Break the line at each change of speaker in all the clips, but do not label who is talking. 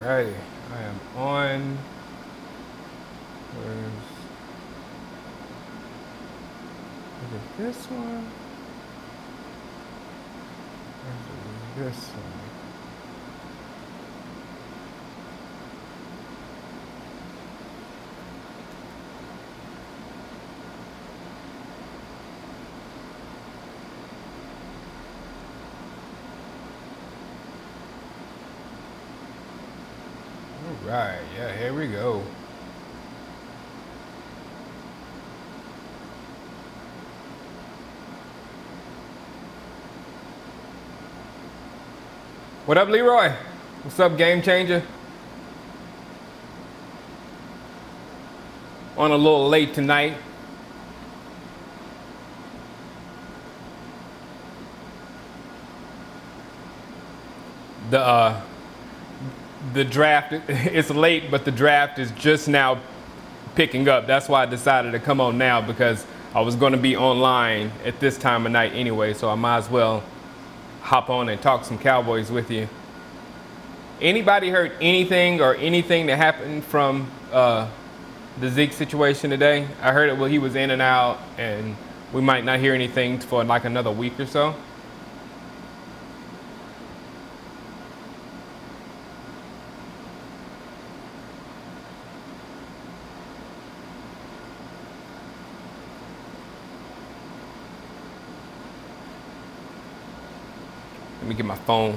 Alrighty, I am on. Where's is it this one? Or is it this one? Alright, yeah, here we go. What up, Leroy? What's up, Game Changer? On a little late tonight. The draft, it's late, but the draft is just now picking up. That's why I decided to come on now, because I was going to be online at this time of night anyway, so I might as well hop on and talk some Cowboys with you. Anybody heard anything or anything that happened from the Zeke situation today? I heard it, well, he was in and out, and we might not hear anything for like another week or so. Let me get my phone.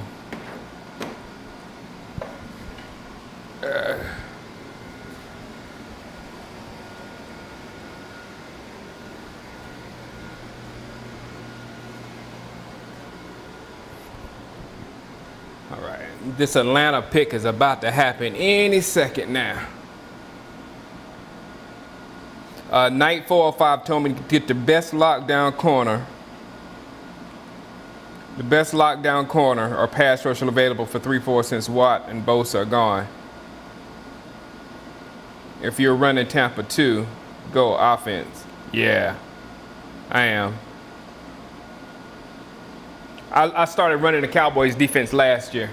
All right, this Atlanta pick is about to happen any second now. Night 405 told me to get the best lockdown corner. The best lockdown corner or pass rusher available for 3-4 since Watt and Bosa are gone. If you're running Tampa 2, go offense. Yeah, I am. I started running the Cowboys defense last year.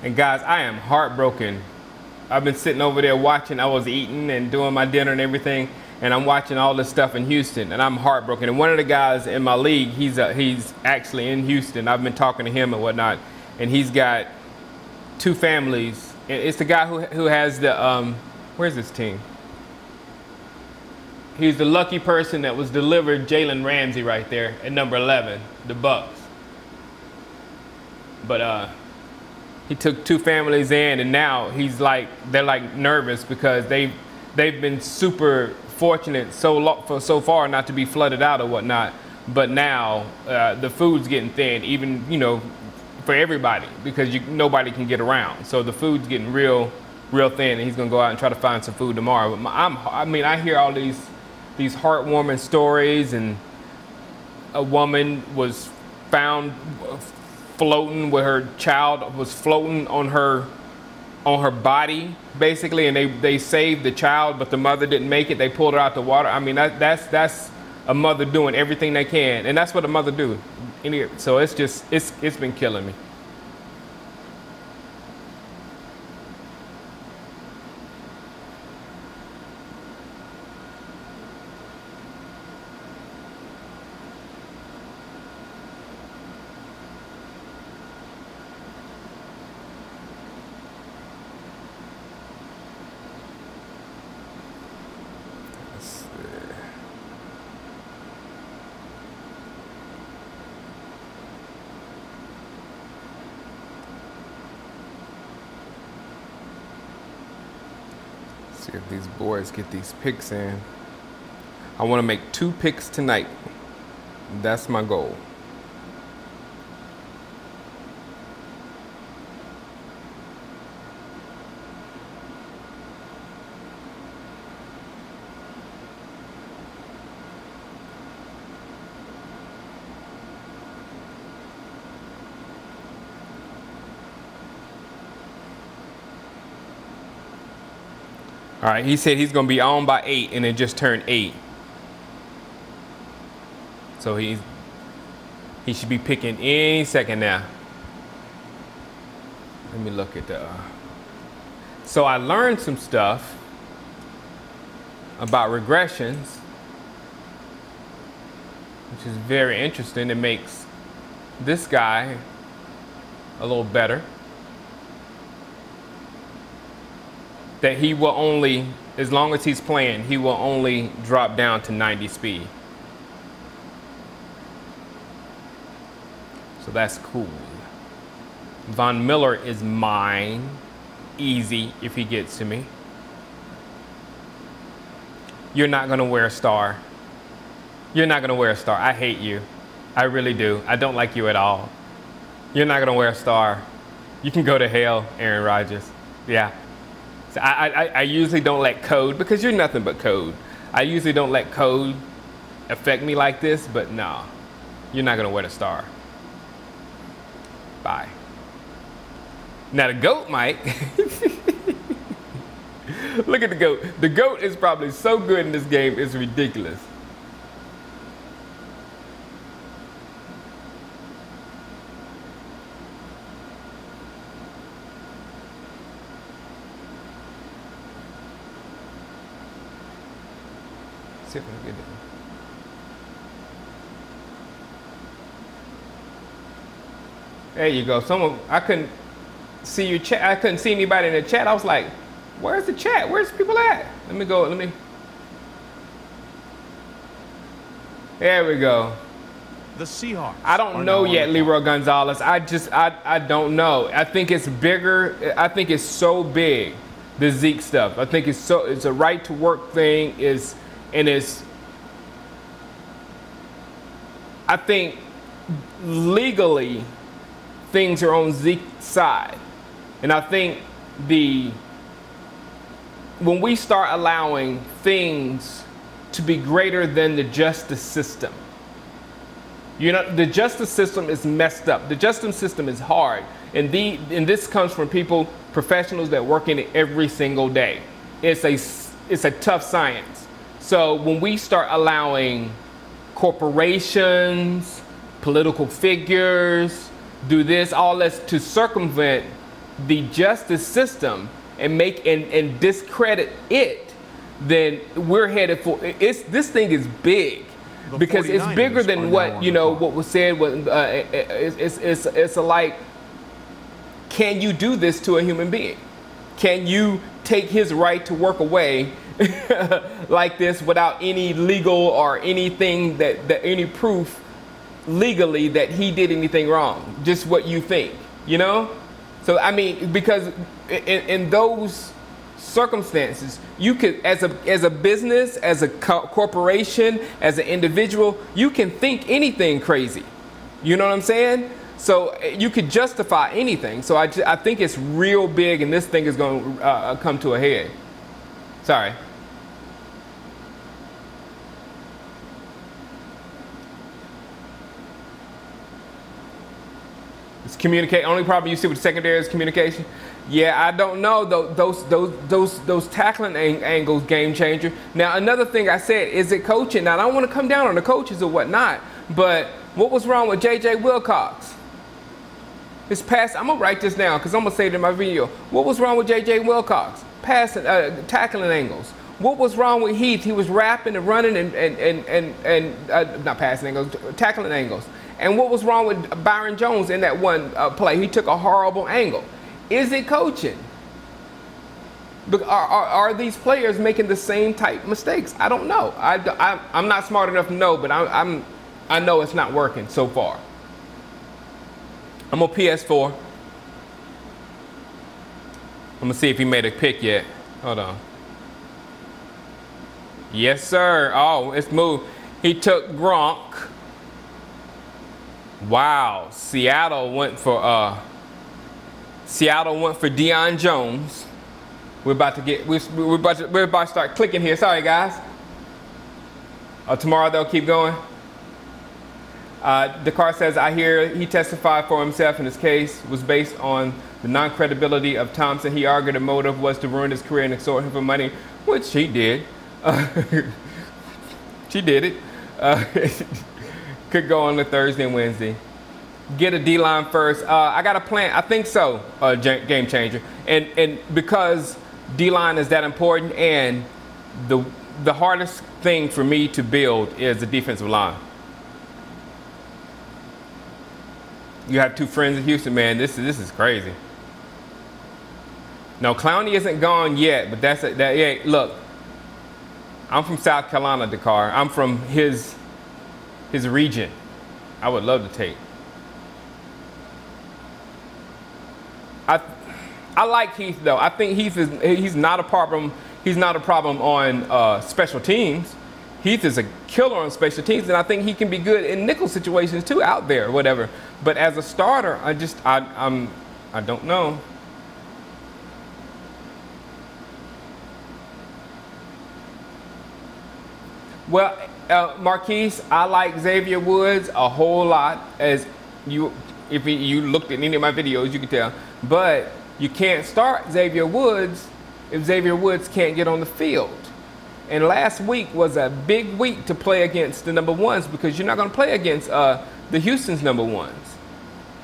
And guys, I am heartbroken. I've been sitting over there watching. I was eating and doing my dinner and everything, and I'm watching all this stuff in Houston, and I'm heartbroken. And one of the guys in my league, he's actually in Houston. I've been talking to him and whatnot, and he's got 2 families. It's the guy who has the where's his team? He's the lucky person that was delivered Jalen Ramsey right there at number 11, the Bucks. But he took 2 families in, and now they're like nervous because they've been super fortunate so far not to be flooded out or whatnot. But now the food's getting thin, even for everybody, because nobody can get around. So the food's getting real thin, and he's gonna go out and try to find some food tomorrow. But I hear all these heartwarming stories, and a woman was found floating with her child, was floating on her body basically, and they saved the child, but the mother didn't make it. They pulled her out the water. I mean, that's a mother doing everything they can, and that's what a mother do. So it's been killing me. See if these boys get these picks in. I want to make 2 picks tonight. That's my goal. All right, he said he's going to be on by 8, and it just turned 8. So he should be picking any second now. Let me look at the... So I learned some stuff about regressions, which is very interesting. It makes this guy a little better. That he will only, as long as he's playing, he will only drop down to 90 speed. So that's cool. Von Miller is mine. Easy if he gets to me. You're not going to wear a star. You're not going to wear a star. I hate you. I really do. I don't like you at all. You're not going to wear a star. You can go to hell, Aaron Rodgers. Yeah. So I usually don't let code, because you're nothing but code. I usually don't let code affect me like this, but no. You're not going to wear the star. Bye. Now the GOAT might. Look at the GOAT. The GOAT is probably so good in this game, it's ridiculous. See if I can get it. There you go. Someone, I couldn't see your chat. I couldn't see anybody in the chat. I was like, where's the chat? Where's people at? Let me go. There we go.
The Seahawks.
I don't know yet, Leroy Gonzalez. I don't know. I think it's bigger. I think it's so big, the Zeke stuff. I think it's a right to work thing. I think legally things are on Zeke's side. And I think when we start allowing things to be greater than the justice system, you know, the justice system is messed up. The justice system is hard. And this comes from people, professionals that work in it every single day. It's a tough science. So when we start allowing corporations, political figures, do this, all this to circumvent the justice system and discredit it, then we're headed for this thing is big, because it's bigger than what was said. It's like, can you do this to a human being? Can you take his right to work away like this without any legal or anything that any proof legally that he did anything wrong? Just what you think, you know? So I mean, because in those circumstances, you could, as a business, as a corporation, as an individual, you can think anything crazy. You know what I'm saying? So you could justify anything. So I think it's real big, and this thing is going to come to a head. Sorry. It's communicate. Only problem you see with secondary is communication. Yeah, I don't know. Those tackling angles, game changer. Now another thing I said, is it coaching? Now I don't want to come down on the coaches or whatnot, but what was wrong with J.J. Wilcox? His pass. I'm gonna write this down because I'm gonna say it in my video. What was wrong with J.J. Wilcox? Passing, tackling angles. What was wrong with Heath? He was rapping and running and not passing angles, tackling angles. And what was wrong with Byron Jones in that one play? He took a horrible angle. Is it coaching? Are these players making the same type mistakes? I don't know. I'm not smart enough to know, but I know it's not working so far. I'm on PS4. I'm gonna see if he made a pick yet. Hold on. Yes, sir. Oh, it's moved. He took Gronk. Wow. Seattle went for Deion Jones. We're about to start clicking here. Sorry, guys. Tomorrow they'll keep going. Dakar says, I hear he testified for himself and his case was based on the non-credibility of Thompson. He argued the motive was to ruin his career and extort him for money, which he did. She did it. Could go on the Thursday and Wednesday. Get a D-line first. I got a plan. I think so, game changer. And because D-line is that important, and the hardest thing for me to build is the defensive line. You have two friends in Houston, man. This is crazy. No, Clowney isn't gone yet, but yeah, look, I'm from South Carolina, Dakar. I'm from his region. I would love to take. I like Heath though. I think he's not a problem. He's not a problem on special teams. Heath is a killer on special teams, and I think he can be good in nickel situations too, out there, whatever. But as a starter, I don't know. Well, Marquise, I like Xavier Woods a whole lot. If you looked at any of my videos, you could tell. But you can't start Xavier Woods if Xavier Woods can't get on the field. And last week was a big week to play against the number ones, because you're not going to play against the Houston's number ones.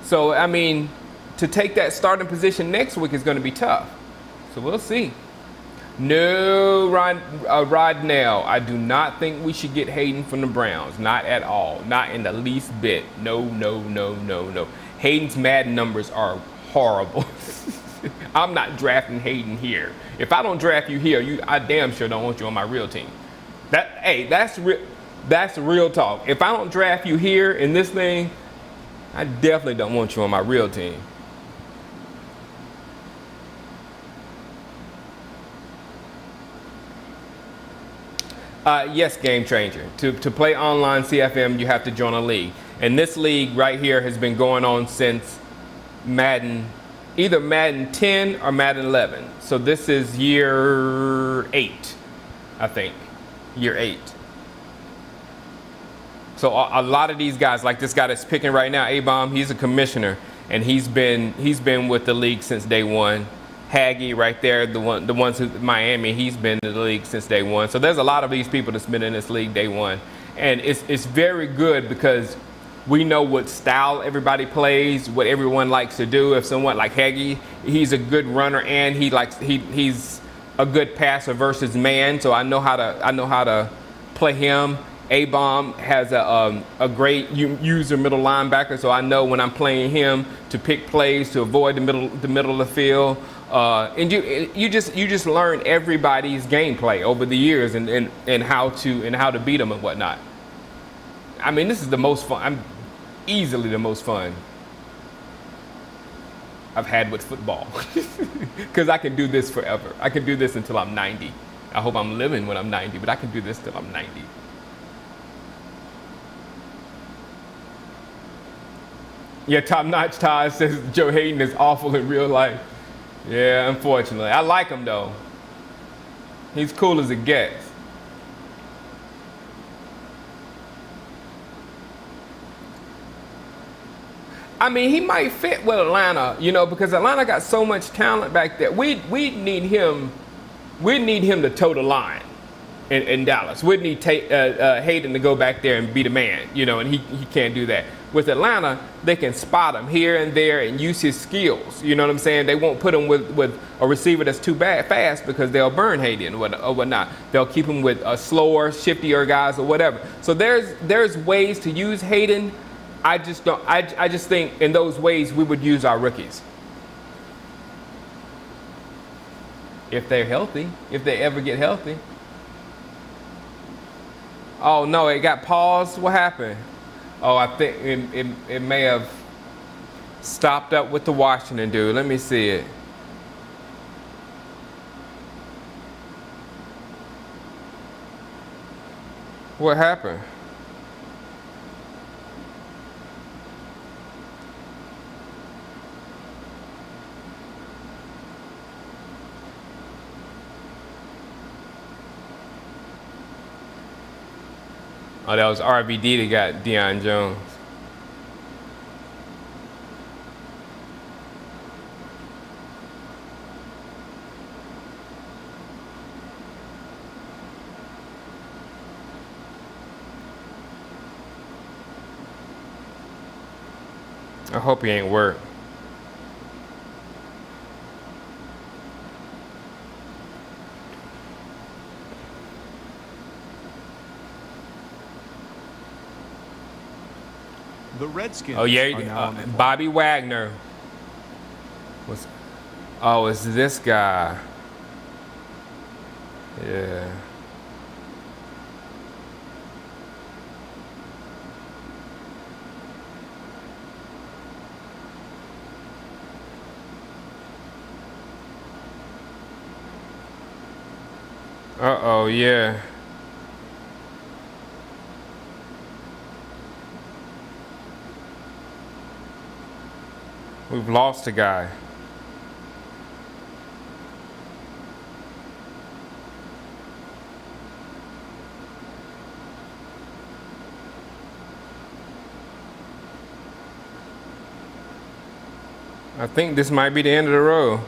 So, I mean, to take that starting position next week is going to be tough. So we'll see. No, Rodnell, I do not think we should get Hayden from the Browns. Not at all. Not in the least bit. No, no, no, no, no. Hayden's Madden numbers are horrible. I'm not drafting Hayden here. If I don't draft you here, I damn sure don't want you on my real team. That's real talk. If I don't draft you here in this thing, I definitely don't want you on my real team. Yes, game changer. To play online CFM, you have to join a league. And this league right here has been going on since Madden, either Madden 10 or Madden 11. So this is year 8, I think. Year 8. So a lot of these guys, like this guy that's picking right now, A-Bomb, he's a commissioner, and he's been with the league since day one. Haggy right there, the ones who Miami, he's been in the league since day one. So there's a lot of these people that's been in this league day one, and it's very good because we know what style everybody plays, what everyone likes to do. If someone like Haggy, he's a good runner and he's a good passer versus man. So I know how to play him. A-Bomb has a great user middle linebacker, so I know when I'm playing him to pick plays to avoid the middle of the field. And you just learn everybody's gameplay over the years and how to beat them and whatnot. I mean, this is the most fun. I'm easily the most fun I've had with football, because I can do this forever. I can do this until I'm 90. I hope I'm living when I'm 90, but I can do this till I'm 90. Yeah, Top Notch Todd says Joe Hayden is awful in real life. Yeah, unfortunately. I like him, though. He's cool as it gets. I mean, he might fit with Atlanta, because Atlanta got so much talent back there. We need him to toe the line in Dallas. We'd need Hayden to go back there and be the man, and he can't do that. With Atlanta, they can spot him here and there and use his skills. You know what I'm saying? They won't put him with a receiver that's too fast, because they'll burn Hayden or whatnot. They'll keep him with slower, shiftier guys or whatever. So there's ways to use Hayden. I just think in those ways we would use our rookies. If they're healthy, if they ever get healthy. Oh no, it got paused. What happened? Oh, I think it may have stopped up with the Washington dude. Let me see it. What happened? Oh, that was RVD that got Deion Jones. I hope he ain't work.
The Redskins.
Oh yeah, Bobby Wagner. Oh, it's this guy. Yeah. Uh-oh, yeah. We've lost a guy. I think this might be the end of the road.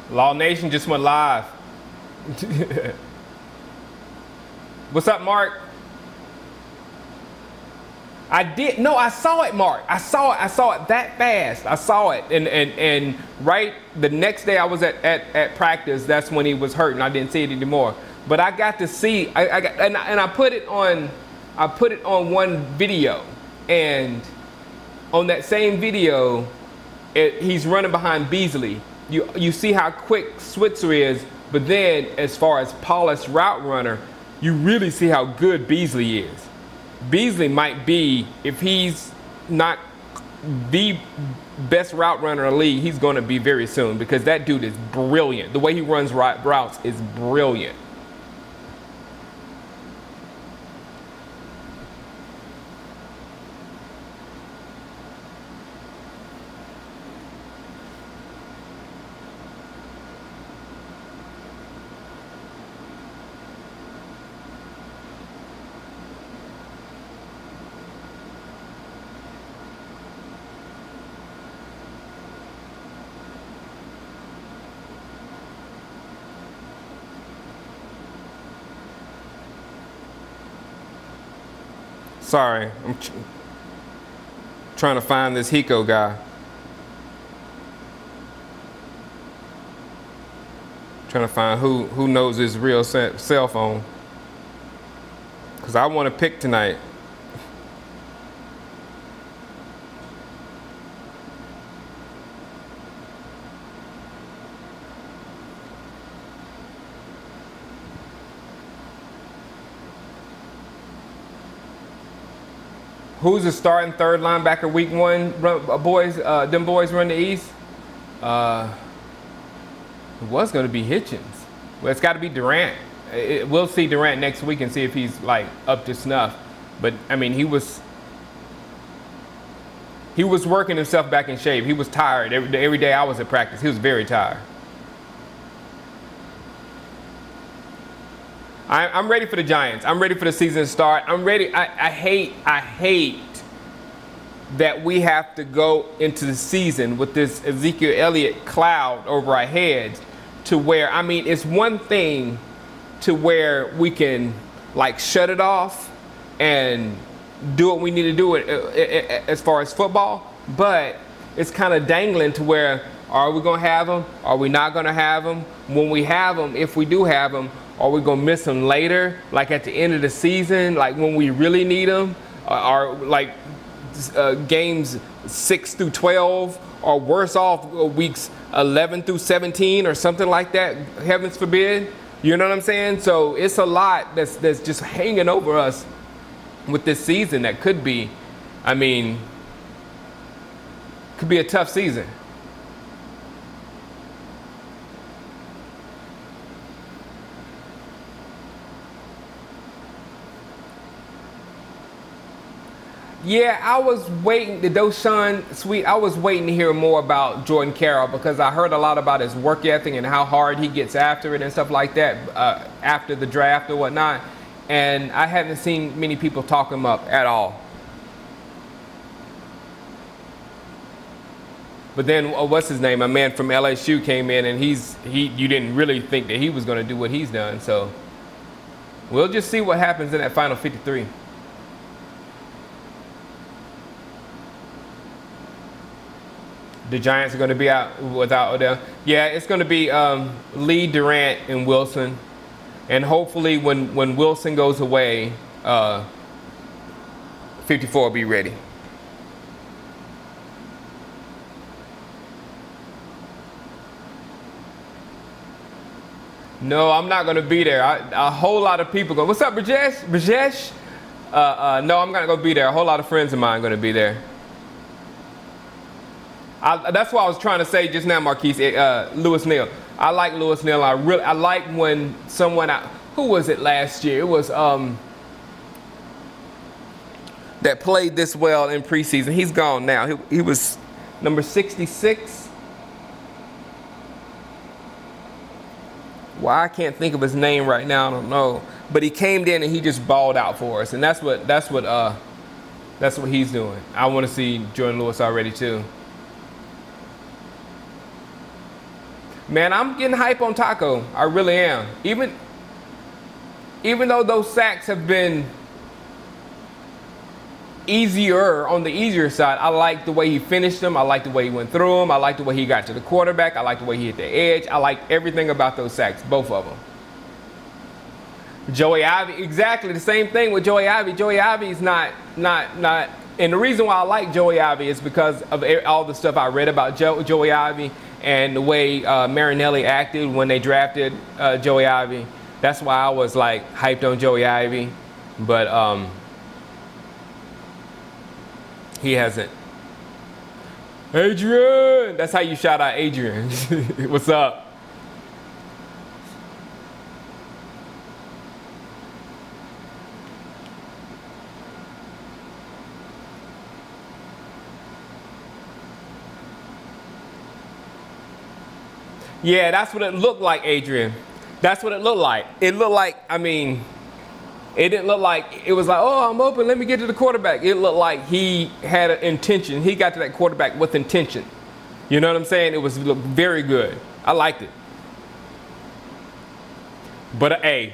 Law Nation just went live. What's up, Mark? I did. No, I saw it, Mark. I saw it that fast. I saw it. And right the next day I was at practice, that's when he was hurt and I didn't see it anymore. But I got to see, I put it on one video, and on that same video, he's running behind Beasley. You see how quick Switzer is, but then as far as polished route runner, you really see how good Beasley is. Beasley might be, if he's not the best route runner in the league, he's going to be very soon, because that dude is brilliant. The way he runs routes is brilliant. Sorry, I'm trying to find this Hiko guy. Trying to find who knows his real cell phone. Because I want to pick tonight. Who's the starting third linebacker week one? Them boys run the East. It was going to be Hitchens. Well, it's got to be Durant. We'll see Durant next week and see if he's like up to snuff. But I mean, he was working himself back in shape. He was tired every day I was at practice. He was very tired. I'm ready for the Giants. I'm ready for the season to start. I'm ready. I hate that we have to go into the season with this Ezekiel Elliott cloud over our heads, to where, I mean, it's one thing to where we can like shut it off and do what we need to do as far as football, but it's kind of dangling to where, are we going to have them? Are we not going to have them? When we have them, if we do have them, are we going to miss them later, like at the end of the season, like when we really need them? Are like games 6 through 12, or worse off weeks 11 through 17 or something like that, heavens forbid? You know what I'm saying? So it's a lot that's just hanging over us with this season that could be, I mean, could be a tough season. Yeah, I was waiting, the Doshan Sweet, I was waiting to hear more about Jordan Carroll, because I heard a lot about his work ethic and how hard he gets after it and stuff like that after the draft or whatnot. And I haven't seen many people talk him up at all. But then what's his name? A man from LSU came in, and you didn't really think that he was going to do what he's done. So we'll just see what happens in that final 53. The Giants are going to be out without Odell. Yeah, it's going to be Lee, Durant, and Wilson. And hopefully when Wilson goes away, 54 will be ready. No, I'm not going to be there. A whole lot of people go, what's up, Brajesh? Brajesh? No, I'm not going to be there. A whole lot of friends of mine are going to be there. That's what I was trying to say just now, Marquise. Lewis Neal. I like Lewis Neal. I like when someone, who was it last year? It was that played this well in preseason. He's gone now. He was number 66. Why I can't think of his name right now, I don't know. But he came in and he just balled out for us, and that's what he's doing. I want to see Jordan Lewis already too. Man, I'm getting hype on Taco. I really am. Even though those sacks have been on the easier side, I like the way he finished them. I like the way he went through them. I like the way he got to the quarterback. I like the way he hit the edge. I like everything about those sacks, both of them. Joey Ivy, exactly the same thing with Joey Ivy. Joey Ivy is not, and the reason why I like Joey Ivy is because of all the stuff I read about Joey Ivy and the way Marinelli acted when they drafted Joey Ivy. That's why I was like hyped on Joey Ivy, but he hasn't. Adrian, that's how you shout out Adrian. What's up? Yeah, that's what it looked like, Adrian. That's what it looked like. It looked like, I mean, it didn't look like, it was like, oh, I'm open, let me get to the quarterback. It looked like he had an intention. He got to that quarterback with intention. You know what I'm saying? It looked very good. I liked it. But, I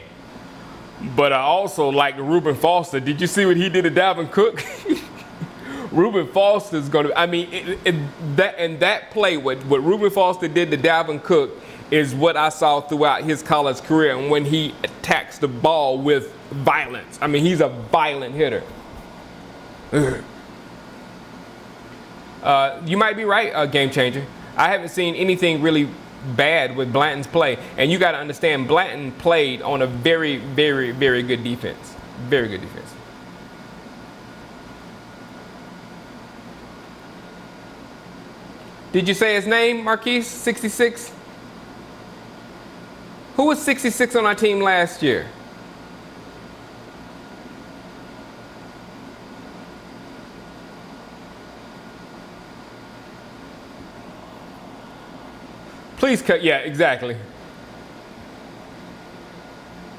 also like Reuben Foster. Did you see what he did to Dalvin Cook? Reuben Foster's going to, I mean, that play, what Reuben Foster did to Dalvin Cook is what I saw throughout his college career, and when he attacks the ball with violence. I mean, he's a violent hitter. You might be right, game changer. I haven't seen anything really bad with Blanton's play, and you got to understand, Blanton played on a very, very, very good defense. Very good defense. Did you say his name, Marquise? 66? Who was 66 on our team last year? Please cut. Yeah, exactly.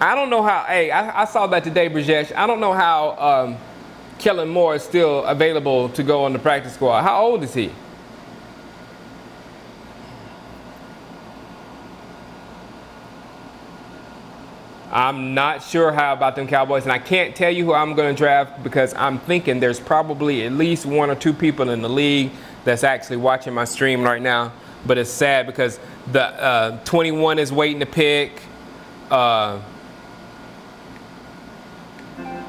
I don't know how. Hey, I saw that today, Brajesh. I don't know how Kellen Moore is still available to go on the practice squad. How old is he? I'm not sure how about them Cowboys, and I can't tell you who I'm going to draft because I'm thinking there's probably at least one or two people in the league that's actually watching my stream right now. But it's sad because the 21 is waiting to pick.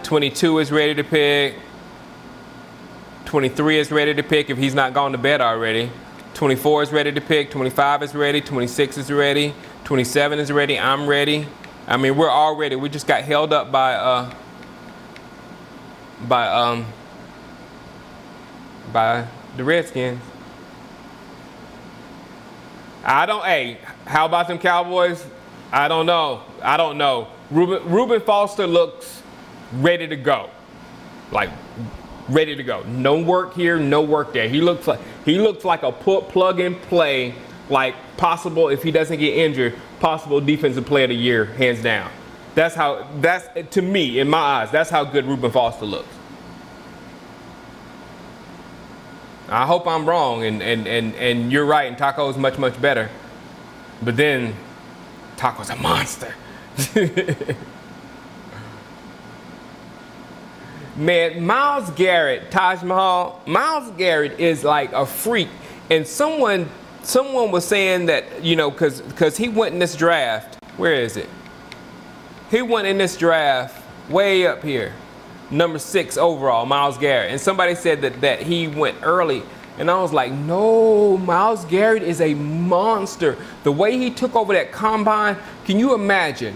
22 is ready to pick. 23 is ready to pick if he's not gone to bed already. 24 is ready to pick. 25 is ready. 26 is ready. 27 is ready. I'm ready. I mean, we're all ready. We just got held up by the Redskins. Hey, how about them Cowboys? I don't know. Reuben Foster looks ready to go. Like, ready to go. No work here, no work there. He looks like a plug and play, like possible, if he doesn't get injured, possible defensive player of the year, hands down. That's to me, in my eyes, that's how good Reuben Foster looks. I hope I'm wrong and you're right and Taco is much, much better. But then Taco's a monster. Man, Myles Garrett, Taj Mahal, Myles Garrett is like a freak. And someone was saying that, you know, because he went in this draft. Where is it? He went in this draft way up here. Number 6 overall, Myles Garrett. And somebody said that he went early. And I was like, no, Myles Garrett is a monster. The way he took over that combine, can you imagine?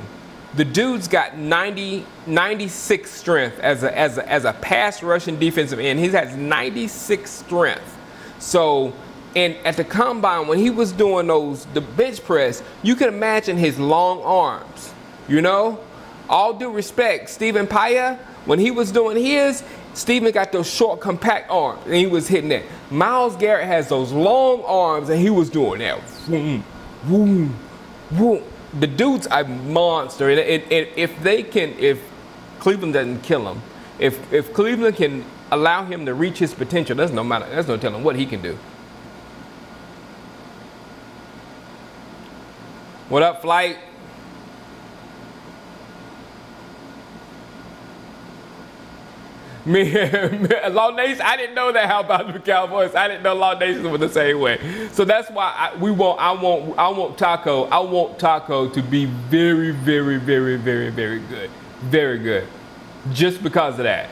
The dude's got 96 strength as a pass rushing defensive end. He has 96 strength. So, and at the combine, when he was doing the bench press, you can imagine his long arms, you know? All due respect, Stephen Paya, when he was doing his, Stephen got those short, compact arms, and he was hitting that. Myles Garrett has those long arms, and he was doing that. Vroom, vroom, vroom. The dude's a monster, and if Cleveland doesn't kill him, if Cleveland can allow him to reach his potential, there's no telling what he can do. What up, Flight? Me, Law Nation, I didn't know that. How about the Cowboys? I didn't know Law Nation was the same way. So that's why I want Taco to be very, very, very, very, very good. Very good. Just because of that.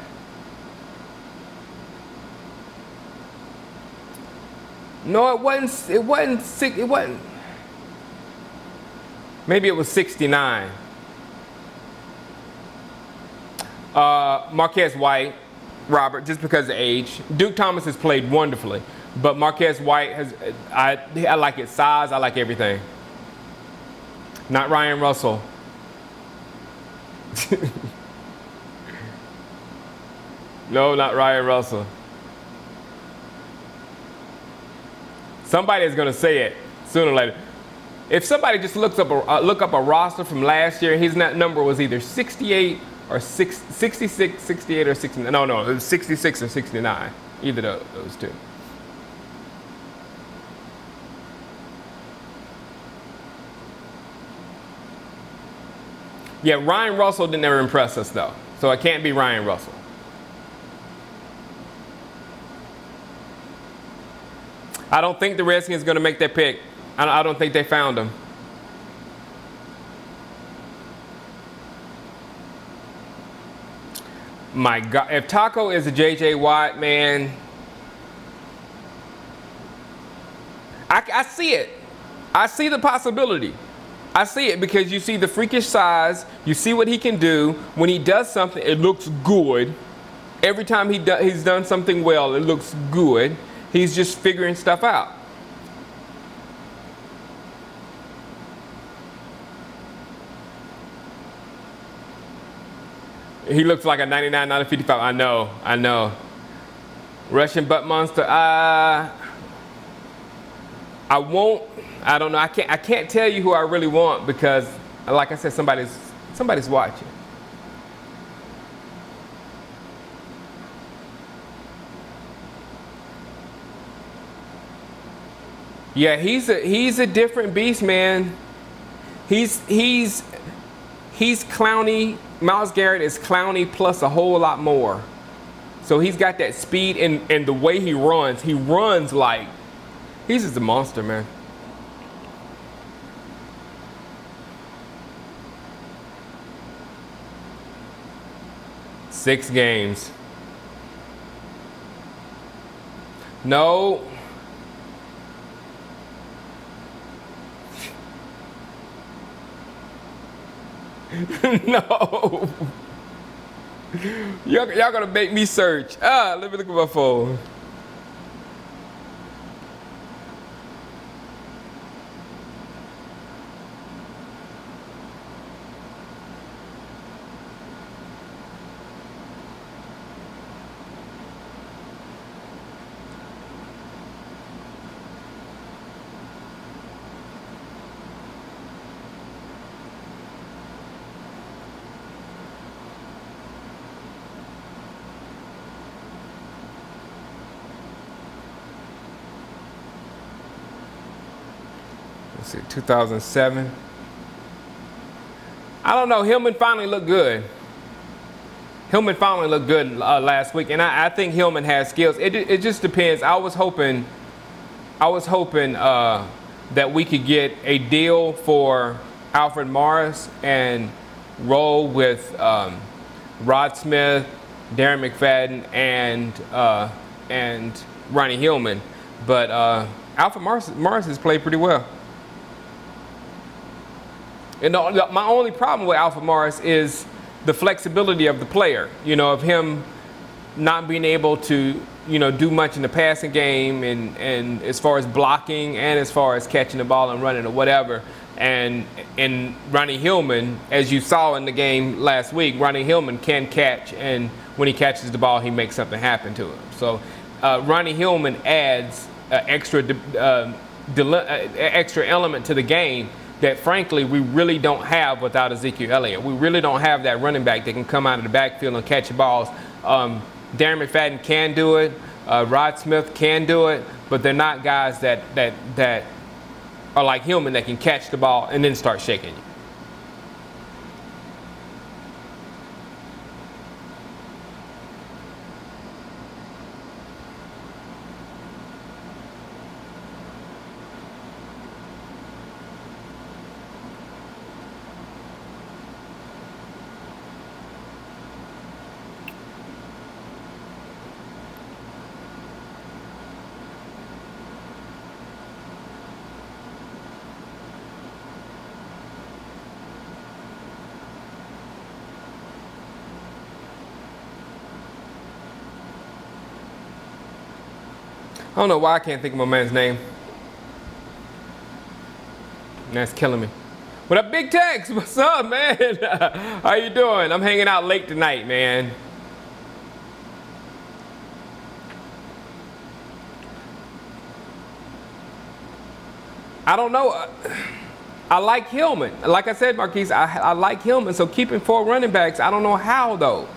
No, it wasn't. Maybe it was 69. Marquez White, Robert, just because of age. Duke Thomas has played wonderfully, but Marquez White I like his size, I like everything. Not Ryan Russell. No, not Ryan Russell. Somebody is going to say it sooner or later. If somebody just look up a roster from last year, his number was either 68 or 66, 68 or 69. No, it was 66 or 69. Either those two. Yeah, Ryan Russell didn't ever impress us though, so it can't be Ryan Russell. I don't think the Redskins are going to make that pick. I don't think they found him. My God, if Taco is a J.J. Watt, man, I see it. I see the possibility. I see it because you see the freakish size. You see what he can do. When he does something, it looks good. Every time he's done something well, it looks good. He's just figuring stuff out. He looks like a 99, not a 55. I know. Russian butt monster. I don't know. I can't tell you who I really want because, like I said, somebody's watching. Yeah, he's a different beast, man. He's clowny. Myles Garrett is clowny plus a whole lot more. So he's got that speed and the way he runs like he's just a monster, man. Six games. No. No. Y'all gonna make me search. Let me look at my phone. let's see, 2007. I don't know. Hillman finally looked good. Hillman finally looked good last week, and I think Hillman has skills. It just depends. I was hoping that we could get a deal for Alfred Morris and roll with Rod Smith, Darren McFadden, and Ronnie Hillman. But Alfred Morris has played pretty well. And my only problem with Alfred Morris is the flexibility of the player. You know, of him not being able to, you know, do much in the passing game and as far as blocking and as far as catching the ball and running or whatever. And Ronnie Hillman, as you saw in the game last week, Ronnie Hillman can catch, and when he catches the ball, he makes something happen to him. So Ronnie Hillman adds extra element to the game that, frankly, we really don't have without Ezekiel Elliott. We really don't have that running back that can come out of the backfield and catch the balls. Darren McFadden can do it. Rod Smith can do it, but they're not guys that are like Hillman that can catch the ball and then start shaking you. I don't know why I can't think of my man's name. That's killing me. What up, Big Tex? What's up, man? How you doing? I'm hanging out late tonight, man. I don't know. I like Hillman. Like I said, Marquise, I like Hillman. So keeping 4 running backs, I don't know how though.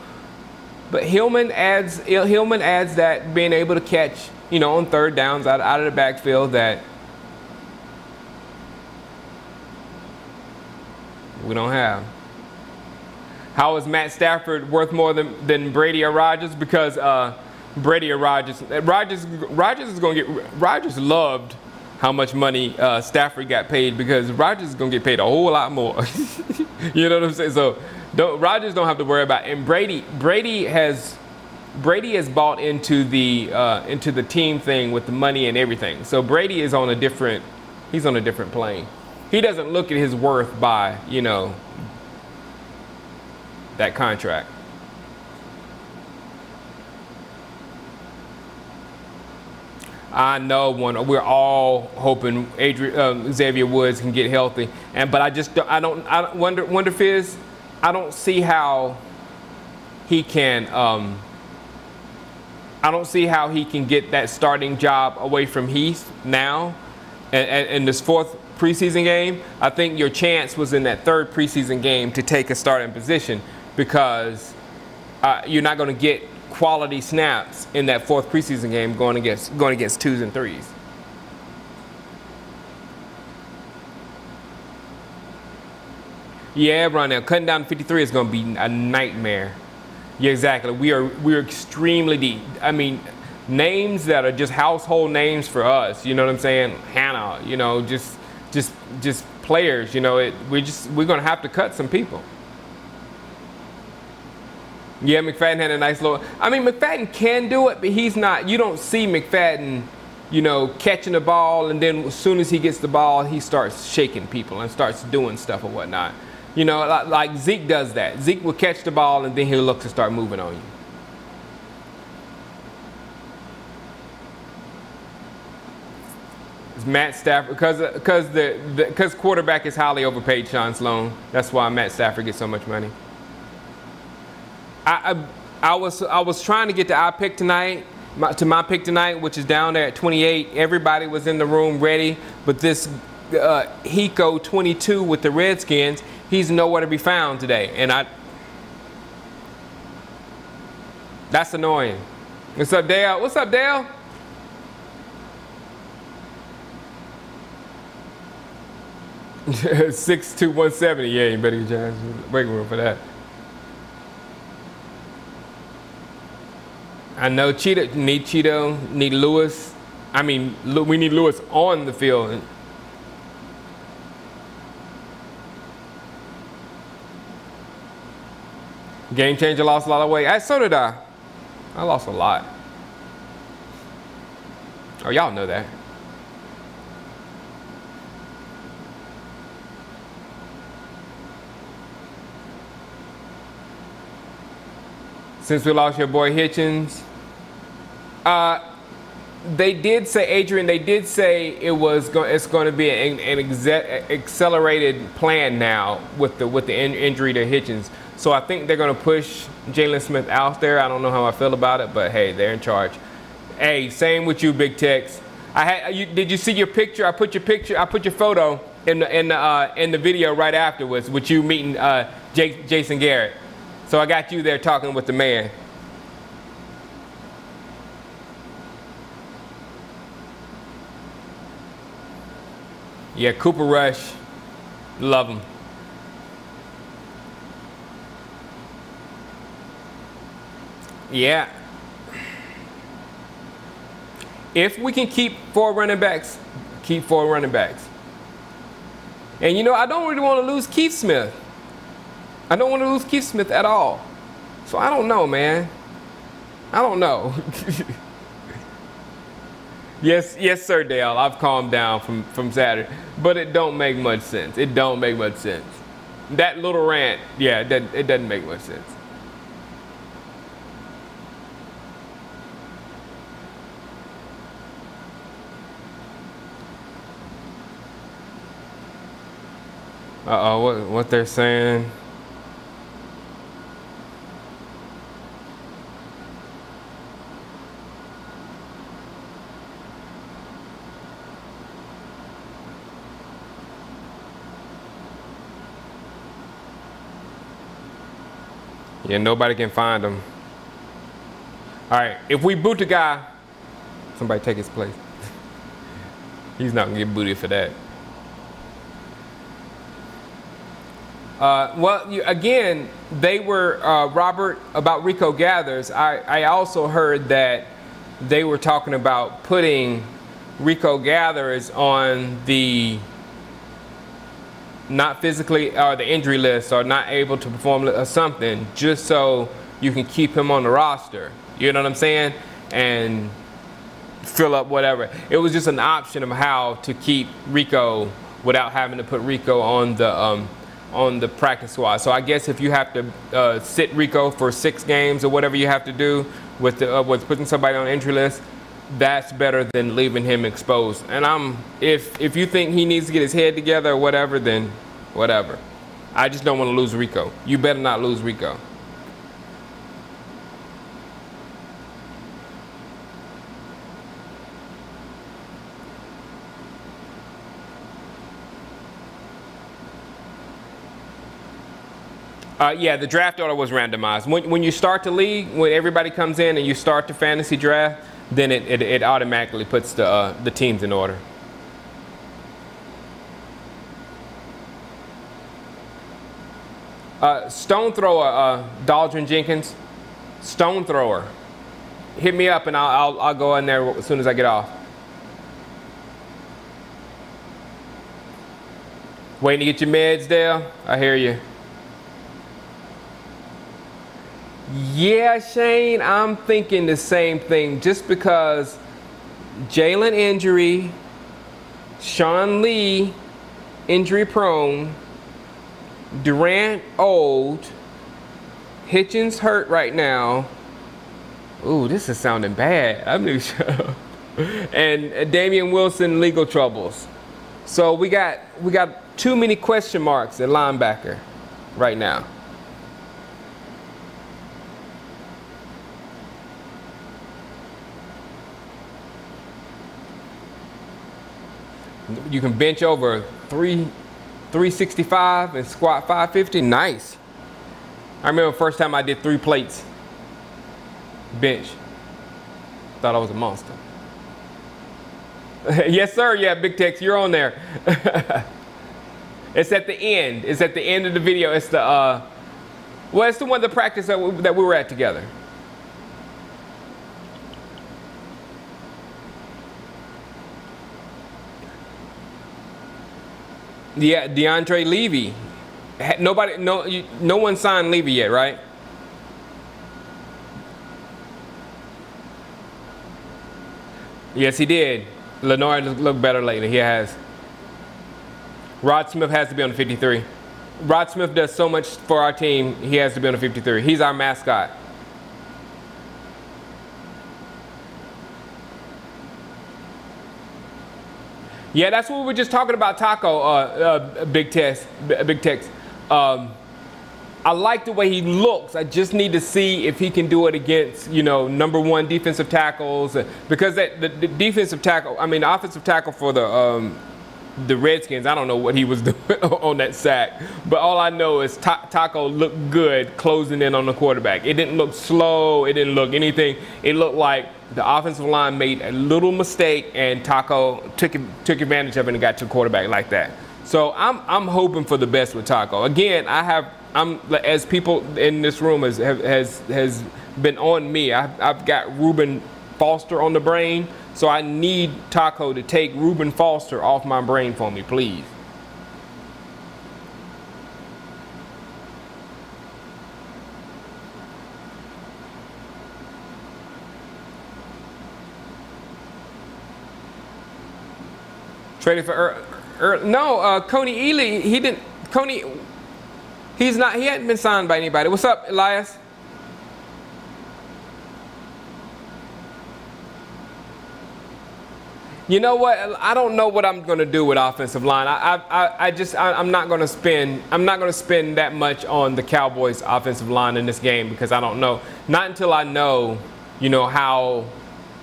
But Hillman adds that being able to catch, you know, on third downs out of the backfield that we don't have. How is Matt Stafford worth more than Brady or Rodgers? Because Brady or Rodgers is going to get. Rodgers loved how much money Stafford got paid, because Rodgers is going to get paid a whole lot more. You know what I'm saying? So Rodgers don't have to worry about it. And Brady has bought into the team thing with the money and everything. So Brady is on a different plane. He doesn't look at his worth by, you know, that contract. I know we're all hoping Xavier Woods can get healthy, but I don't wonder Fizz, I don't see how he can I don't see how he can get that starting job away from Heath now in this 4th preseason game. I think your chance was in that 3rd preseason game to take a starting position, because you're not going to get quality snaps in that 4th preseason game going against 2s and 3s. Yeah, Ronell, cutting down to 53 is going to be a nightmare. Yeah, exactly. We're extremely deep. I mean, names that are just household names for us. You know what I'm saying? Hannah. You know, just players. You know, we're going to have to cut some people. Yeah, McFadden had a nice little. I mean, McFadden can do it, but he's not. You don't see McFadden, you know, catching the ball, and then as soon as he gets the ball, he starts shaking people and starts doing stuff or whatnot. You know, like Zeke does that. Zeke will catch the ball, and then he'll look to start moving on you. It's Matt Stafford, because quarterback is highly overpaid, Sean Sloan. That's why Matt Stafford gets so much money. I was trying to get to our pick tonight, my pick tonight, which is down there at 28. Everybody was in the room ready, but this Hiko 22 with the Redskins, he's nowhere to be found today, and that's annoying. What's up, Dale? What's up, Dale? 6'2", 170. Yeah, you better get your ass wiggle room for that. I know Cheeto, need Lewis. I mean, we need Lewis on the field. Game changer, lost a lot of weight. So did I. I lost a lot. Oh, y'all know that. Since we lost your boy Hitchens. They did say, Adrian, they did say it's going to be an accelerated plan now with the injury to Hitchens. So I think they're going to push Jalen Smith out there. I don't know how I feel about it, but hey, they're in charge. Hey, same with you, Big Tex. Did you see your picture? I put your photo in the video right afterwards with you meeting Jason Garrett. So I got you there talking with the man. Yeah, Cooper Rush, love him. Yeah. If we can keep 4 running backs, keep 4 running backs. And you know, I don't really want to lose Keith Smith. I don't want to lose Keith Smith at all. So I don't know, man. I don't know. Yes, sir, Dale. I've calmed down from Saturday. But it don't make much sense. It don't make much sense. That little rant, yeah, it doesn't make much sense. Uh-oh, what they're saying. Yeah, nobody can find him. All right, if we boot the guy, somebody take his place. He's not gonna get booted for that. Again, they were, Robert, about Rico Gathers. I also heard that they were talking about putting Rico Gathers on the not physically or the injury list or not able to perform or something, just so you can keep him on the roster. You know what I'm saying? And fill up whatever. It was just an option of how to keep Rico without having to put Rico on the practice squad. So I guess if you have to sit Rico for 6 games or whatever you have to do with putting somebody on the injury list, that's better than leaving him exposed. And if you think he needs to get his head together or whatever, then whatever. I just don't want to lose Rico. You better not lose Rico. Yeah, the draft order was randomized. When you start the league, when everybody comes in and you start the fantasy draft, then it automatically puts the teams in order. Stone thrower, Daldrin Jenkins. Stone thrower. Hit me up and I'll go in there as soon as I get off. Waiting to get your meds, Dale? I hear you. Yeah, Shane, I'm thinking the same thing. Just because Jalen injury, Sean Lee injury prone, Durant old, Hitchens hurt right now. Ooh, this is sounding bad. I'm not sure. And Damian Wilson legal troubles. So we got too many question marks at linebacker right now. You can bench over 365 and squat 550. Nice. I remember the first time I did 3 plates bench. Thought I was a monster. Yes, sir. Yeah, Big Tex, you're on there. It's at the end. It's at the end of the video. It's the well, it's the one, the practice that we were at together. Yeah, DeAndre Levy. No one signed Levy yet, right? Yes, he did. Lenore looked better lately. He has. Rod Smith has to be on the 53. Rod Smith does so much for our team. He has to be on the 53. He's our mascot. Yeah, that's what we were just talking about, Taco. Big Tex. I like the way he looks. I just need to see if he can do it against, #1 defensive tackles, because the defensive tackle, the offensive tackle for the Redskins, I don't know what he was doing on that sack, but all I know is Taco looked good closing in on the quarterback. It didn't look slow. It didn't look anything. It looked like the offensive line made a little mistake and Taco took advantage of it and got to the quarterback like that. So I'm hoping for the best with Taco. Again, as people in this room has been on me. I've got Reuben Foster on the brain, so I need Taco to take Reuben Foster off my brain for me, please. Traded for Coney Ealy. He didn't. He's not. He hadn't been signed by anybody. What's up, Elias? You know what? I don't know what I'm going to do with offensive line. I'm not going to spend that much on the Cowboys offensive line in this game because I don't know. Not until I know, how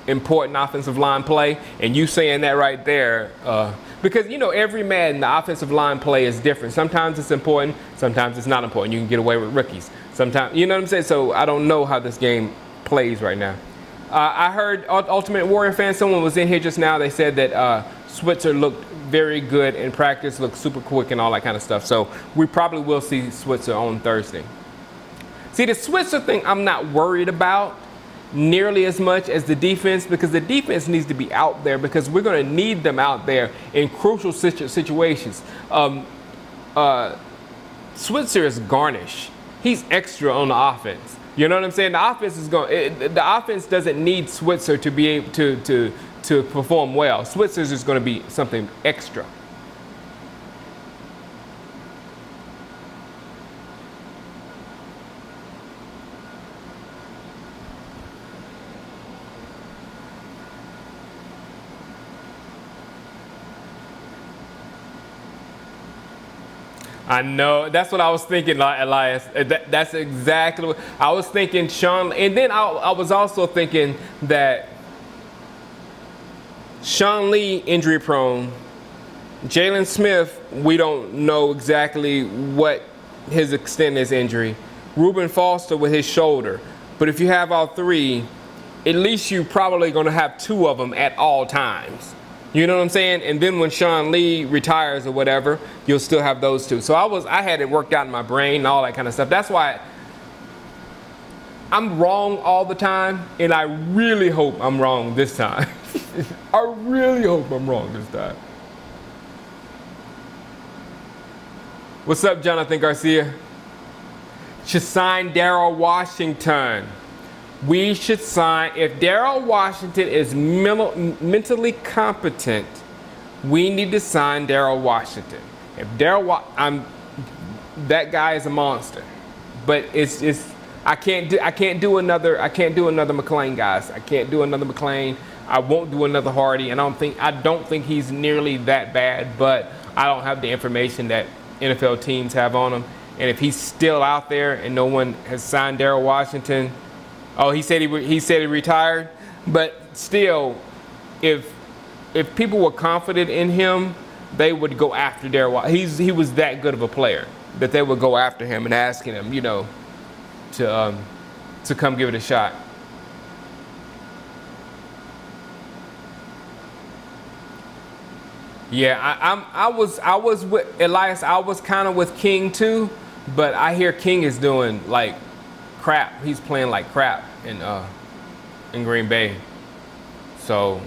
important offensive line play. And you saying that right there, because every Madden, the offensive line play is different. Sometimes it's important, sometimes it's not important. You can get away with rookies. Sometimes, you know what I'm saying? So I don't know how this game plays right now. I heard Ultimate Warrior fan, someone was in here just now. They said that Switzer looked very good in practice, looked super quick and all that kind of stuff. So we probably will see Switzer on Thursday. See, the Switzer thing I'm not worried about nearly as much as the defense, because the defense needs to be out there because we're going to need them out there in crucial situations. Switzer is garnish. He's extra on the offense. You know what I'm saying? The offense is the offense doesn't need Switzer to be able to perform well. Switzer's is going to be something extra. I know. That's what I was thinking, Elias. That's exactly what I was thinking, Sean. And then I was also thinking that Sean Lee, injury prone. Jalen Smith, we don't know exactly what his extent is injury. Reuben Foster with his shoulder. But if you have all three, at least you're probably going to have two of them at all times. You know what I'm saying? And then when Sean Lee retires or whatever, you'll still have those two. So I had it worked out in my brain and all that kind of stuff. That's why I'm wrong all the time, and I really hope I'm wrong this time. I really hope I'm wrong this time. What's up, Jonathan Garcia? Should sign Daryl Washington. We should sign, if Daryl Washington is mentally competent, we need to sign Daryl Washington. If that guy is a monster. But I can't do another McClain, guys. I can't do another McClain. I won't do another Hardy, and I don't think he's nearly that bad, but I don't have the information that NFL teams have on him. And if he's still out there and no one has signed Daryl Washington, oh, he said he retired, but still, if people were confident in him, they would go after Daryl. He was that good of a player that they would go after him and asking him, to come give it a shot. Yeah, I was with Elias. I was kind of with King too, but I hear King is doing like crap. He's playing like crap in Green Bay. So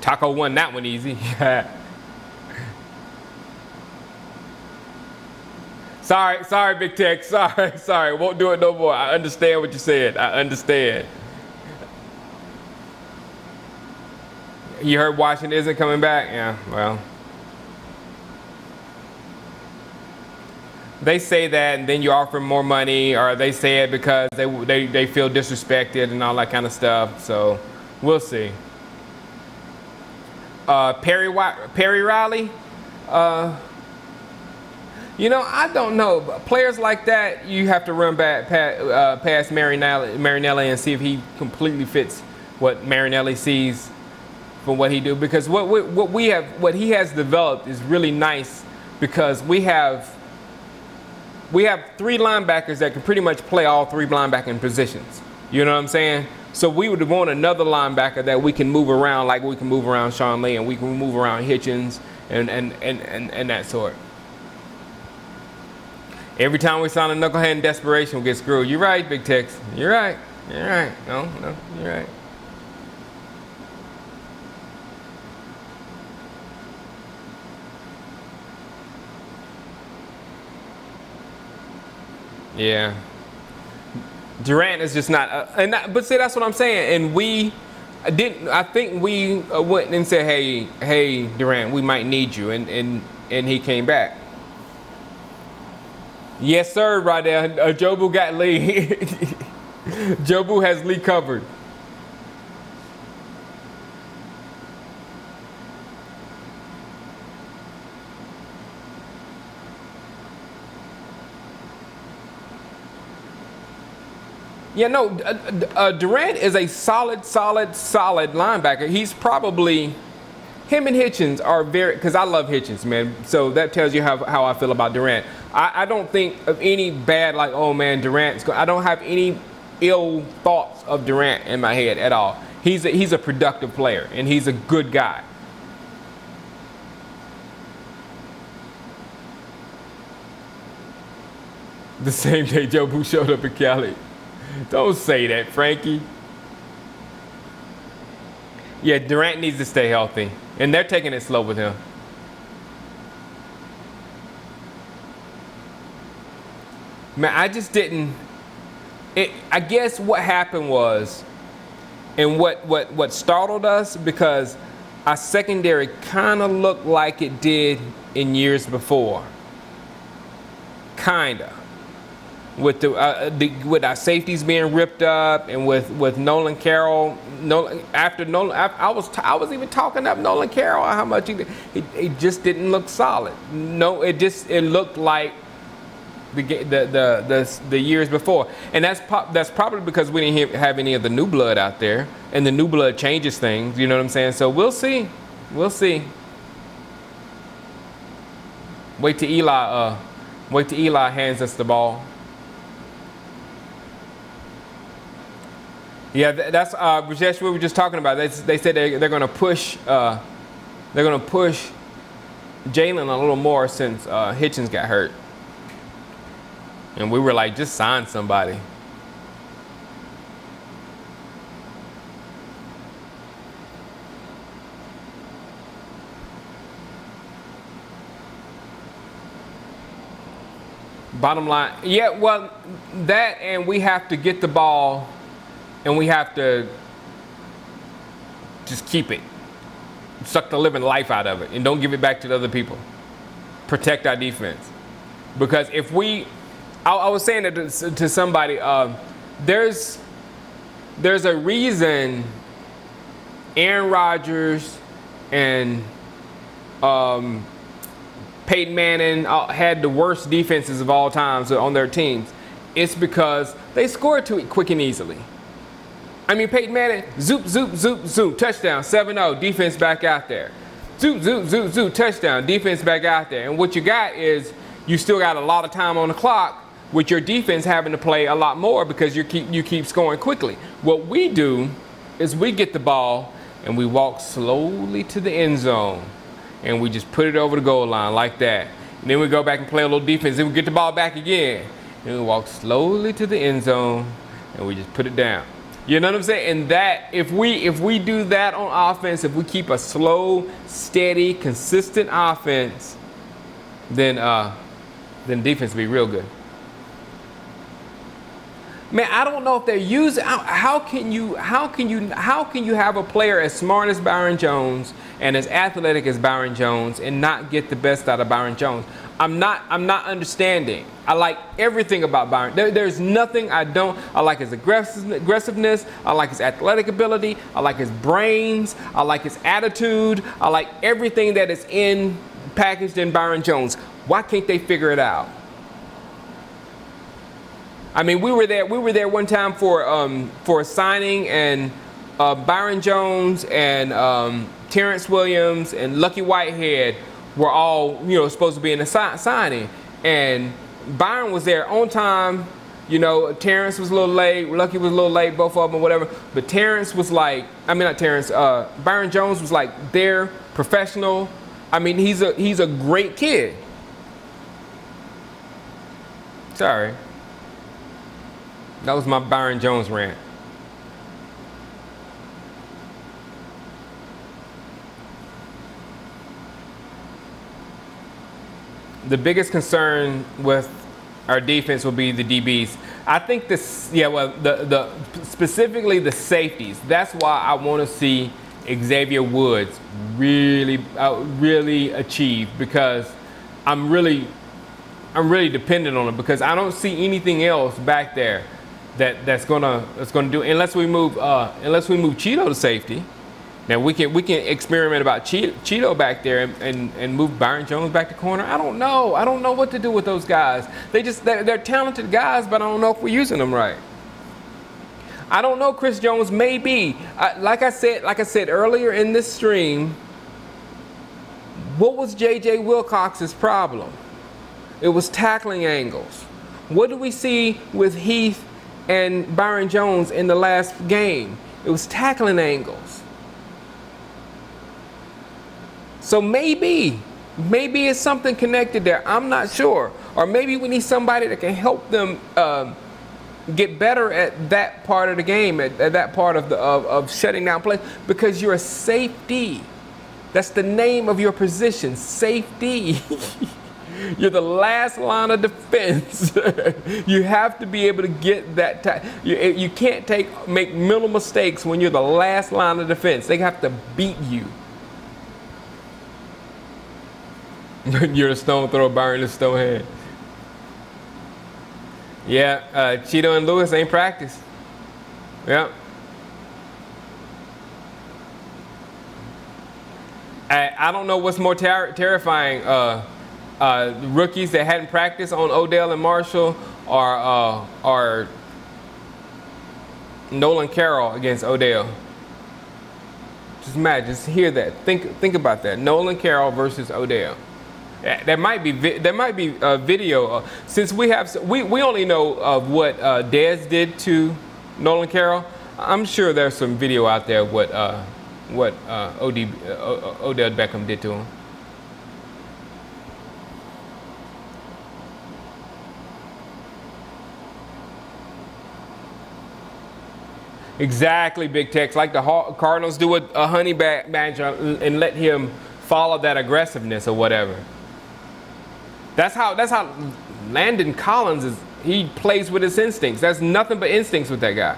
Taco won that one easy. Sorry, Big Tech. Sorry. Won't do it no more. I understand what you said. I understand. You heard Washington isn't coming back? Yeah, well. They say that and then you offer more money, or they say it because they feel disrespected and all that kind of stuff. So we'll see. Perry Riley? You know, I don't know. Players like that, you have to run back past Marinelli and see if he completely fits what Marinelli sees from what he do. Because what he has developed is really nice, because we have 3 linebackers that can pretty much play all 3 linebacking positions. You know what I'm saying? So we would want another linebacker that we can move around, like we can move around Sean Lee and we can move around Hitchens and that sort. Every time we sign a knucklehead in desperation, we get screwed. You're right, Big Tex. You're right. You're right. No, you're right. Yeah. Durant is just not, but see, that's what I'm saying. And we didn't. I think we went and said, "Hey, Durant, we might need you," and he came back. Yes, sir, right there. Jobu got Lee. Jobu has Lee covered. Yeah, no, Durant is a solid linebacker. He's probably, him and Hitchens are very, because I love Hitchens, man. So that tells you how I feel about Durant. I don't think of any bad, like, oh man, Durant's going. I don't have any ill thoughts of Durant in my head at all. He's a productive player, and he's a good guy. The same day Jobu showed up in Cali. Don't say that, Frankie. Yeah, Durant needs to stay healthy, and they're taking it slow with him. Man, I just didn't. I guess what happened was, and what startled us, because our secondary kind of looked like it did in years before. Kinda. With with our safeties being ripped up, and with Nolan Carroll, I was even talking up Nolan Carroll, how much he just didn't look solid. No, it looked like the years before, and that's probably because we didn't have any of the new blood out there, and the new blood changes things. You know what I'm saying? So we'll see. Wait till Eli hands us the ball. Yeah, that's Rajesh, we were just talking about. They said they're going to push Jalen a little more since Hitchens got hurt, and we were like, just sign somebody. Bottom line, yeah, well, that, and we have to get the ball. And we have to just keep it. Suck the living life out of it. And don't give it back to the other people. Protect our defense. Because if I was saying that to somebody, there's a reason Aaron Rodgers and Peyton Manning had the worst defenses of all time on their teams. It's because they scored too quick and easily. I mean, Peyton Manning, zoop, touchdown, 7-0, defense back out there. Zoop, touchdown, defense back out there. And what you got is you still got a lot of time on the clock, with your defense having to play a lot more because you keep scoring quickly. What we do is we get the ball and we walk slowly to the end zone, and we just put it over the goal line like that. And then we go back and play a little defense, then we get the ball back again. And we walk slowly to the end zone, and we just put it down. You know what I'm saying? And that, if we do that on offense, if we keep a slow, steady, consistent offense, then defense will be real good. Man, I don't know if they're using. How can you have a player as smart as Byron Jones and as athletic as Byron Jones and not get the best out of Byron Jones? I'm not understanding. I like everything about Byron. There's nothing I don't. I like his aggressiveness. I like his athletic ability. I like his brains. I like his attitude. I like everything that is packaged in Byron Jones. Why can't they figure it out? I mean, we were there one time for a signing, and Byron Jones and Terrence Williams and Lucky Whitehead were all, supposed to be in the signing, and Byron was there on time. Terrence was a little late, Lucky was a little late, both of them or whatever. But Terrence was like, Byron Jones was like there, professional. I mean, he's a great kid. Sorry. That was my Byron Jones rant. The biggest concern with our defense will be the DBs. I think specifically the safeties. That's why I want to see Xavier Woods really achieve, because I'm really dependent on him, because I don't see anything else back there that's gonna do, unless we move Cheeto to safety. Now we can experiment about Cheeto back there and move Byron Jones back to corner. I don't know what to do with those guys. They're talented guys, but I don't know if we're using them right. I don't know. Chris Jones may be, like I said earlier in this stream. What was J.J. Wilcox's problem? It was tackling angles. What did we see with Heath and Byron Jones in the last game? It was tackling angles. So maybe it's something connected there. I'm not sure. Or maybe we need somebody that can help them get better at that part of the game, at that part of shutting down plays, because you're a safety. That's the name of your position, safety. You're the last line of defense. You have to be able to get that. You can't make mental mistakes when you're the last line of defense. They have to beat you. You're a stone thrower, Byron the stone hand. Yeah, Cheeto and Lewis ain't practice. Yeah. I don't know what's more terrifying. Rookies that hadn't practiced on Odell and Marshall, or Nolan Carroll against Odell. Just imagine, just hear that. Think about that. Nolan Carroll versus Odell. There might be video, since we only know of what Dez did to Nolan Carroll. I'm sure there's some video out there of what Odell Beckham did to him. Exactly, Big Tex. Like the Cardinals do with a honey badger and let him follow that aggressiveness or whatever. That's how Landon Collins is. He plays with his instincts. There's nothing but instincts with that guy.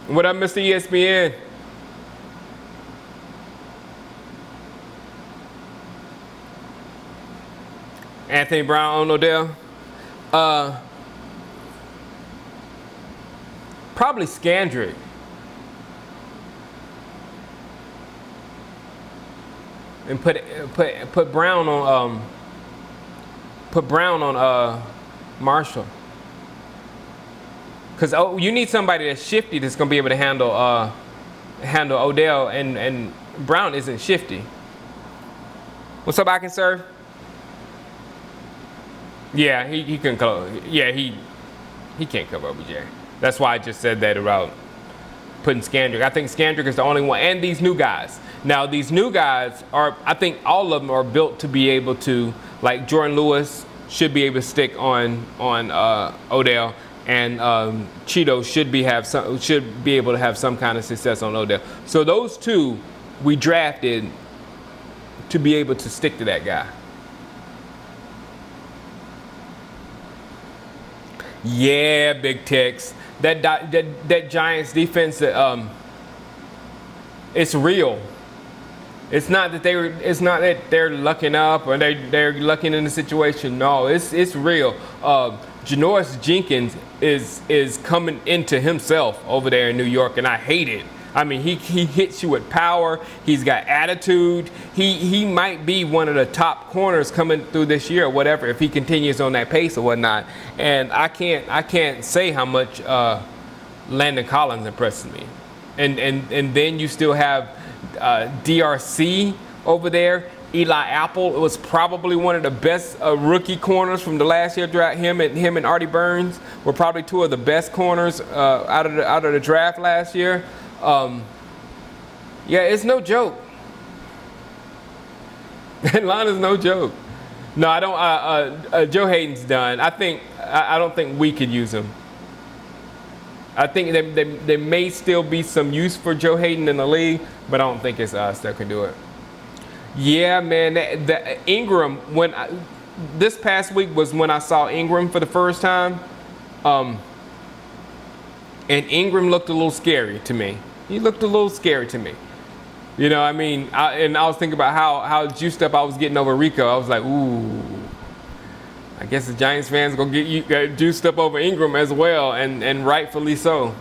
What up, Mr. ESPN? Anthony Brown on Odell. Probably Scandrick. And put Brown on Marshall. Because you need somebody that's shifty that's gonna be able to handle Odell, and Brown isn't shifty. What's up, I can serve? Yeah, he can close. Yeah, He can't cover OBJ. That's why I just said that about putting Scandrick. I think Scandrick is the only one, and these new guys. Now these new guys are, I think all of them are built to be able to, like Jordan Lewis should be able to stick on Odell, and Cheeto should be able to have some kind of success on Odell. So those two we drafted to be able to stick to that guy. Yeah, Big Tex. That Giants defense, it's real. It's not that they're lucking up or they're lucking in the situation. No, it's real. Janoris Jenkins is coming into himself over there in New York, and I hate it. I mean, he hits you with power. He's got attitude. He might be one of the top corners coming through this year or whatever if he continues on that pace or whatnot. And I can't say how much Landon Collins impresses me. And then you still have DRC over there. Eli Apple was probably one of the best rookie corners from the last year draft. Him and Artie Burns were probably two of the best corners out of the draft last year. Yeah, it's no joke. That line is no joke. No, I don't. Joe Hayden's done. I don't think we could use him. I think there may still be some use for Joe Hayden in the league, but I don't think it's us that can do it. Yeah, man. The Ingram, this past week was when I saw Ingram for the first time, and Ingram looked a little scary to me. He looked a little scary to me. You know, I mean, I was thinking about how juiced up I was getting over Rico. I was like, ooh, I guess the Giants fans gonna get you juiced up over Ingram as well, and rightfully so.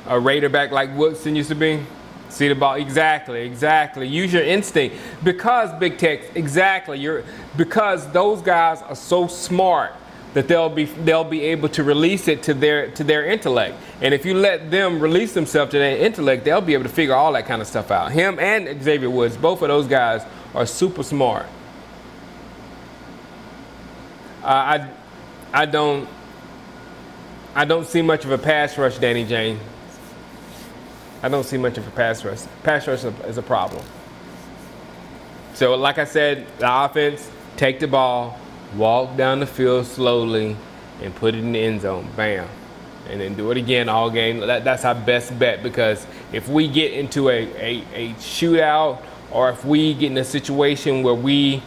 A Raider back like Woodson used to be. See the ball, exactly. Use your instinct, because Big Tex, exactly. Because those guys are so smart that they'll be able to release it to their intellect. And if you let them release themselves to their intellect, they'll be able to figure all that kind of stuff out. Him and Xavier Woods, both of those guys are super smart. I don't see much of a pass rush, Danny Jane. I don't see much of a pass rush. Pass rush is a problem. So like I said, the offense, take the ball, walk down the field slowly, and put it in the end zone. Bam. And then do it again all game. That's our best bet, because if we get into a shootout, or if we get in a situation where we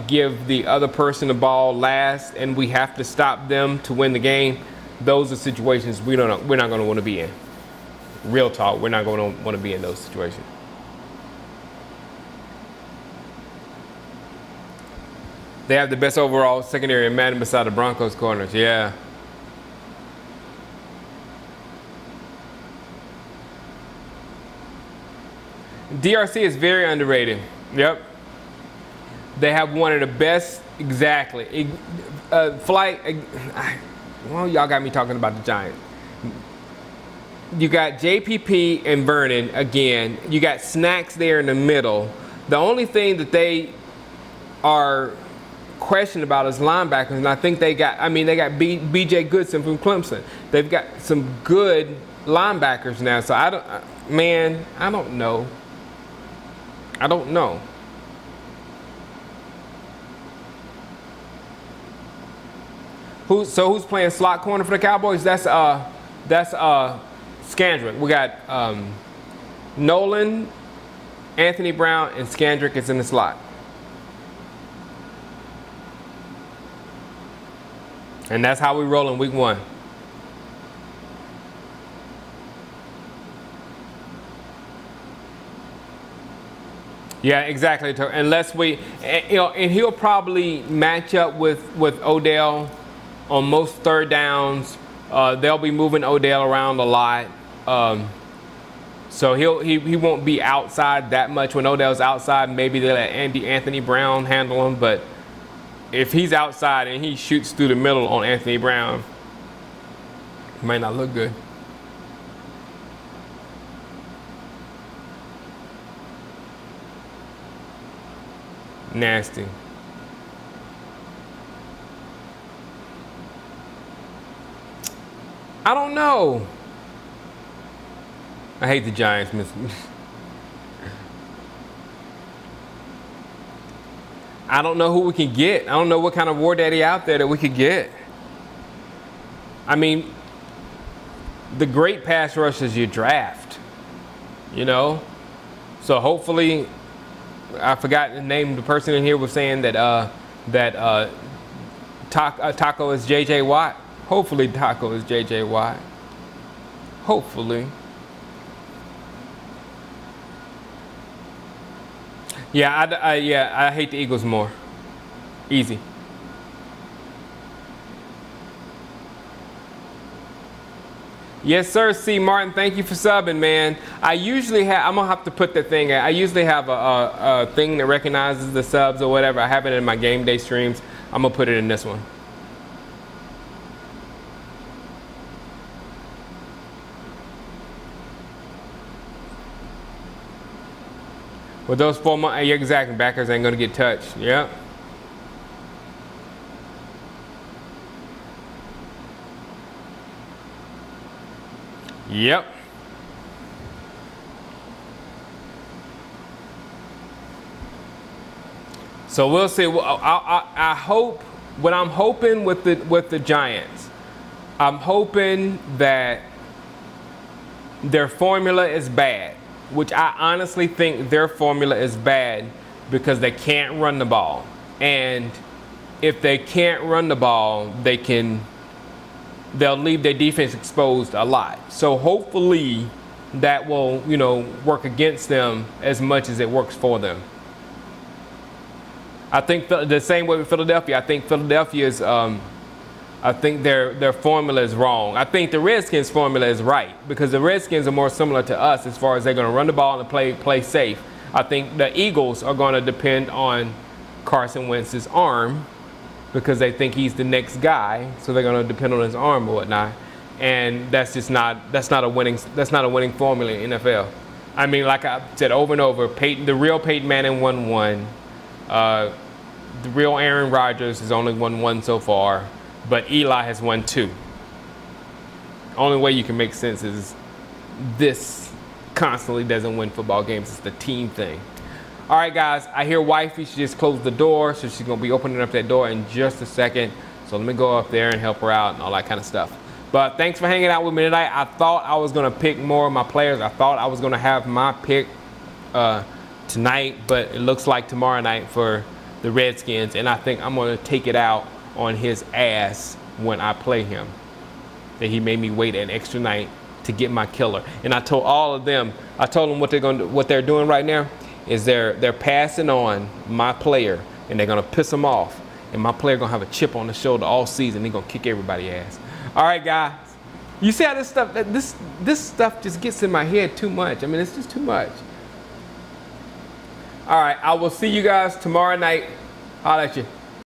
give the other person the ball last and we have to stop them to win the game, those are situations we're not going to want to be in. Real talk, we're not going to want to be in those situations. They have the best overall secondary in Madden beside the Broncos corners. Yeah. DRC is very underrated. Yep. They have one of the best, exactly. Flight, well, y'all got me talking about the Giants. You got JPP and Vernon again. You got Snacks there in the middle. The only thing that they are questioned about is linebackers, and I think they got BJ Goodson from Clemson. They've got some good linebackers now. So I don't know. Who's playing slot corner for the Cowboys? That's Scandrick. We got Nolan, Anthony Brown, and Scandrick is in the slot. And that's how we roll in week 1. Yeah, exactly. Unless we, and he'll probably match up with Odell on most third downs. They'll be moving Odell around a lot. So he won't be outside that much. When Odell's outside, maybe they'll let Anthony Brown handle him. But if he's outside and he shoots through the middle on Anthony Brown, it might not look good. Nasty. I don't know. I hate the Giants, miss. I don't know who we can get. I don't know what kind of war daddy out there that we could get. I mean, the great pass rushers you draft, you know? So hopefully, I forgot the name. The person in here was saying that Taco is J.J. Watt. Hopefully Taco is J.J. Watt. Hopefully. Yeah, I hate the Eagles more. Easy. Yes, sir, C. Martin. Thank you for subbing, man. I usually have, I'm going to have to put that thing, I usually have a thing that recognizes the subs or whatever. I have it in my game day streams. I'm going to put it in this one. With those 4 months, yeah, exactly. Backers ain't going to get touched. Yep. Yep. So we'll see. I hope, what I'm hoping with the Giants, I'm hoping that their formula is bad, which I honestly think their formula is bad because they can't run the ball. And if they can't run the ball, they'll leave their defense exposed a lot. So hopefully that will, you know, work against them as much as it works for them. I think the same way with Philadelphia. I think Philadelphia's, I think their formula is wrong. I think the Redskins' formula is right because the Redskins are more similar to us as far as they're going to run the ball and play safe. I think the Eagles are going to depend on Carson Wentz's arm because they think he's the next guy, so they're going to depend on his arm or whatnot. And that's not a winning formula in NFL. I mean, like I said over and over, the real Peyton Manning won one. The real Aaron Rodgers has only won one so far, but Eli has won 2. Only way you can make sense is this constantly doesn't win football games. It's the team thing. All right, guys, I hear wifey. She just closed the door, so she's going to be opening up that door in just a second. So let me go up there and help her out and all that kind of stuff. But thanks for hanging out with me tonight. I thought I was going to pick more of my players. I thought I was going to have my pick tonight, but it looks like tomorrow night for the Redskins, and I think I'm going to take it out on his ass when I play him. That he made me wait an extra night to get my killer. And I told all of them, I told them what they're doing right now is they're passing on my player, and they're going to piss him off. And my player going to have a chip on the shoulder all season. He's going to kick everybody's ass. All right, guys. You see how this stuff just gets in my head too much. I mean, it's just too much. All right, I will see you guys tomorrow night. Holla at you.